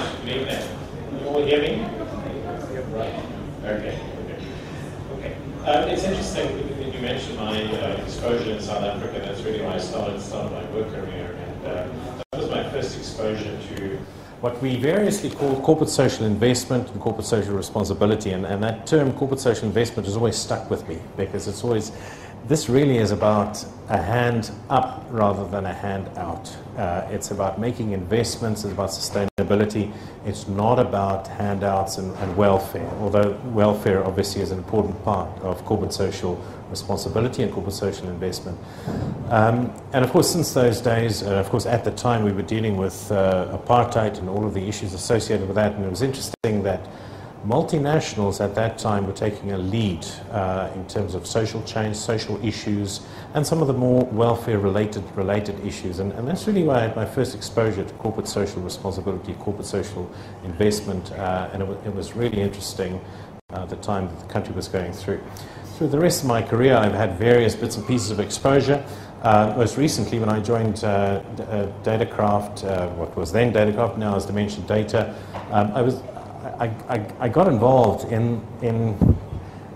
Good evening. You all hear me? Right. Okay. It's interesting that you mentioned my exposure in South Africa. That's really why I started my work career, and that was my first exposure to what we variously call corporate social investment and corporate social responsibility. And that term, corporate social investment, has always stuck with me because it's always, this really is about a hand up rather than a hand out. It's about making investments, it's about sustainability. It's not about handouts and welfare, although welfare obviously is an important part of corporate social responsibility and corporate social investment. And of course, since those days, of course, at the time we were dealing with apartheid and all of the issues associated with that, and it was interesting that multinationals at that time were taking a lead in terms of social change, social issues, and some of the more welfare-related issues. And that's really why I had my first exposure to corporate social responsibility, corporate social investment, and it was really interesting the time that the country was going through. Through the rest of my career, I've had various bits and pieces of exposure. Most recently, when I joined Datacraft, what was then Datacraft, now is Dimension Data, I got involved in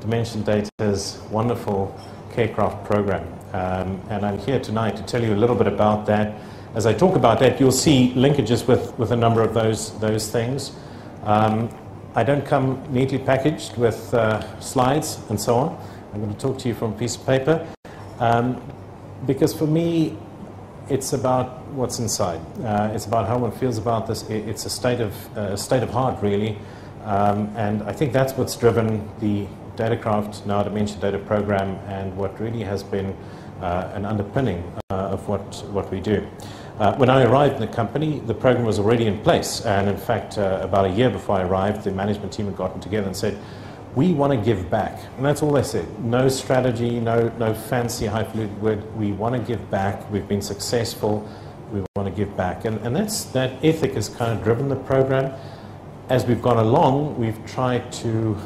Dimension Data's wonderful Carecraft program, and I'm here tonight to tell you a little bit about that. As I talk about that, you'll see linkages with a number of those things. I don't come neatly packaged with slides and so on. I'm going to talk to you from a piece of paper, because for me, it's about what's inside. It's about how one feels about this. It's a state of heart, really, and I think that's what's driven the Datacraft, now Dimension Data program, and what really has been an underpinning of what we do. When I arrived in the company, the program was already in place, and in fact, about a year before I arrived, the management team had gotten together and said, we want to give back. And that's all they said. No strategy, no fancy highfalutin word. We want to give back. We've been successful. We want to give back. And that ethic has kind of driven the program. As we've gone along, we've tried to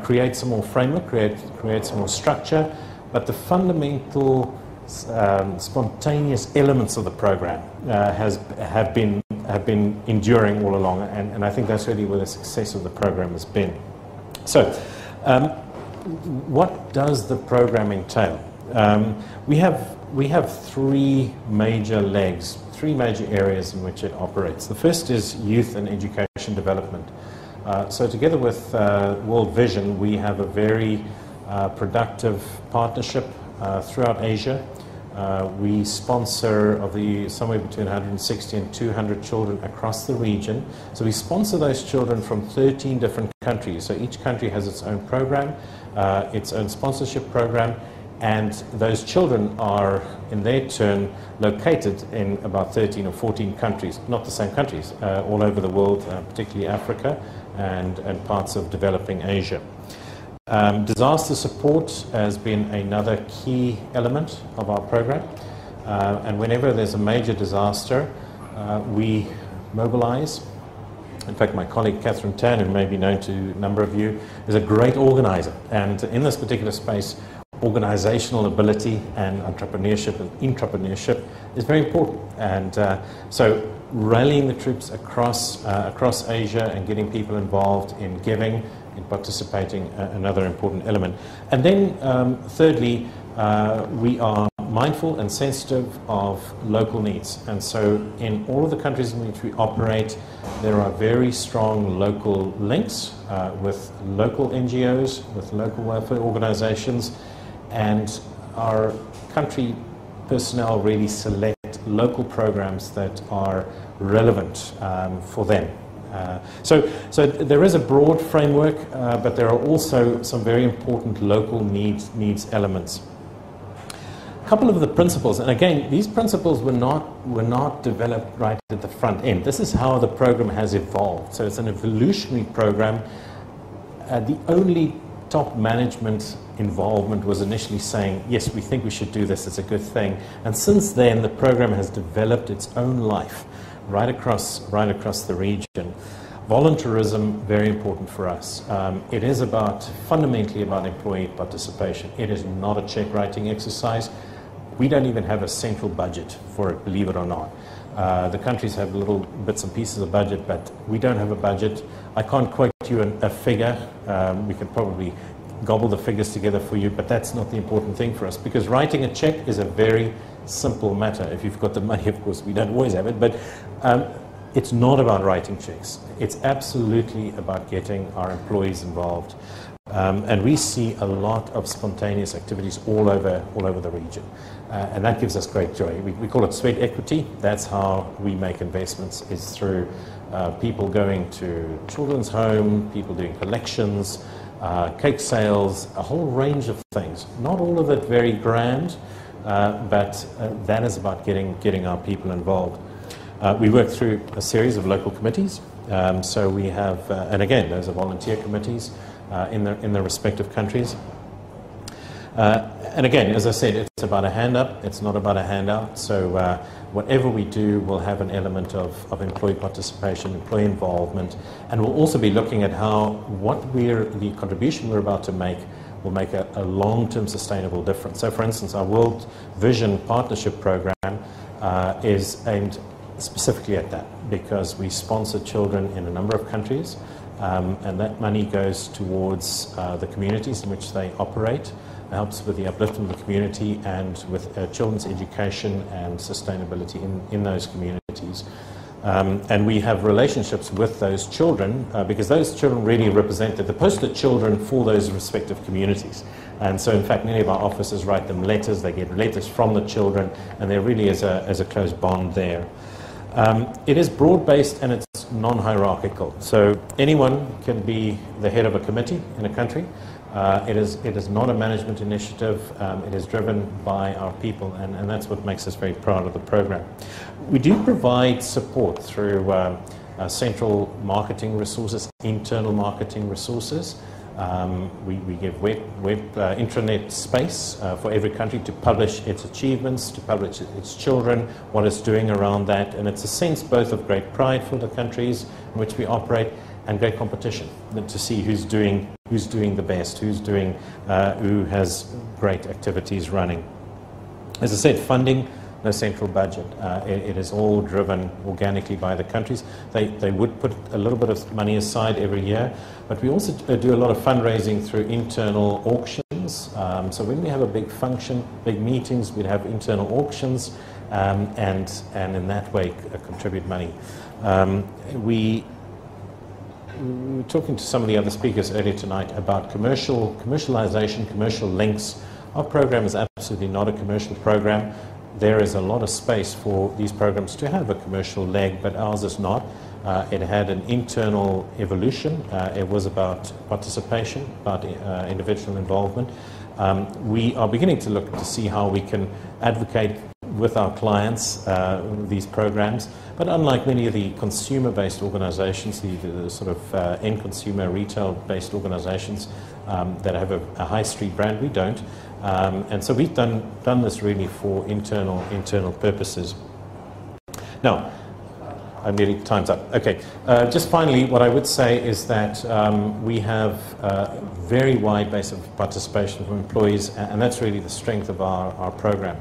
create some more framework, create some more structure, but the fundamental spontaneous elements of the program have been enduring all along, and I think that's really where the success of the program has been. So, what does the program entail? We have three major legs, three major areas in which it operates. The first is youth and education development. So together with World Vision, we have a very productive partnership throughout Asia. We sponsor somewhere between 160 and 200 children across the region. So we sponsor those children from 13 different countries. So each country has its own program, its own sponsorship program, and those children are, in their turn, located in about 13 or 14 countries, not the same countries, all over the world, particularly Africa and parts of developing Asia. Disaster support has been another key element of our program, and whenever there's a major disaster, we mobilize. In fact, my colleague Catherine Tan, who may be known to a number of you, is a great organizer, and in this particular space, organizational ability and entrepreneurship and intrapreneurship is very important. And so rallying the troops across Asia and getting people involved in giving, in participating, another important element. And then thirdly, we are mindful and sensitive of local needs. And so in all of the countries in which we operate, there are very strong local links with local NGOs, with local welfare organizations, and our country personnel really select local programs that are relevant for them. So there is a broad framework, but there are also some very important local needs elements. A couple of the principles, and again, these principles were not developed right at the front end. This is how the program has evolved. So it's an evolutionary program. The only top management involvement was initially saying, yes, we think we should do this, it's a good thing. And since then, the program has developed its own life right across the region. Voluntarism, very important for us. It is fundamentally about employee participation. It is not a check writing exercise. We don't even have a central budget for it, believe it or not. The countries have little bits and pieces of budget, but we don't have a budget. I can't quote you a figure. We could probably gobble the figures together for you, but that's not the important thing for us, because writing a check is a very simple matter. If you've got the money, of course, we don't always have it, but it's not about writing checks. It's absolutely about getting our employees involved. And we see a lot of spontaneous activities all over the region. And that gives us great joy. We call it sweat equity. That's how we make investments, is through people going to children's home, people doing collections, cake sales, a whole range of things. Not all of it very grand, but that is about getting our people involved. We work through a series of local committees. So we have, and again, those are volunteer committees in the respective countries. And again, as I said, it's about a hand up, it's not about a handout. So whatever we do will have an element of employee participation, employee involvement, and we'll also be looking at how the contribution we're about to make will make a long-term sustainable difference. So for instance, our World Vision Partnership Program is aimed specifically at that, because we sponsor children in a number of countries, and that money goes towards the communities in which they operate. It helps with the upliftment of the community and with children's education and sustainability in those communities. And we have relationships with those children because those children really represent the poster children for those respective communities. And so in fact many of our officers write them letters, they get letters from the children, and there really is a close bond there. It is broad-based and it's non-hierarchical. So anyone can be the head of a committee in a country. It is not a management initiative. It is driven by our people, and that's what makes us very proud of the program. We do provide support through central marketing resources, internal marketing resources. We give web intranet space for every country to publish its achievements, to publish its children, what it's doing around that, and it's a sense both of great pride for the countries in which we operate and great competition to see who's doing the best, who has great activities running. As I said, funding, no central budget. It is all driven organically by the countries. They would put a little bit of money aside every year, but we also do a lot of fundraising through internal auctions. So when we have a big function, big meetings, we'd have internal auctions, and in that way contribute money. We were talking to some of the other speakers earlier tonight about commercialization, commercial links. Our program is absolutely not a commercial program. There is a lot of space for these programs to have a commercial leg, but ours is not. It had an internal evolution. It was about participation, about individual involvement. We are beginning to look to see how we can advocate with our clients these programs, but unlike many of the consumer-based organizations, the sort of end consumer retail-based organizations that have a high street brand, we don't. And so we've done this really for internal purposes. Now, I'm nearly time's up. Okay, just finally, what I would say is that we have a very wide base of participation from employees, and that's really the strength of our program.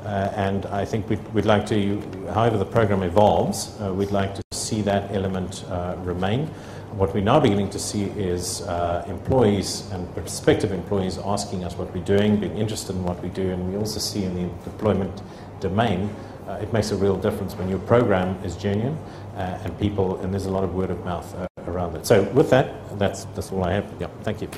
And I think we'd like to, however the program evolves, we'd like to see that element remain. What we're now beginning to see is employees and prospective employees asking us what we're doing, being interested in what we do, and we also see in the employment domain, it makes a real difference when your program is genuine and there's a lot of word of mouth around it. So with that, that's all I have. Yeah, thank you.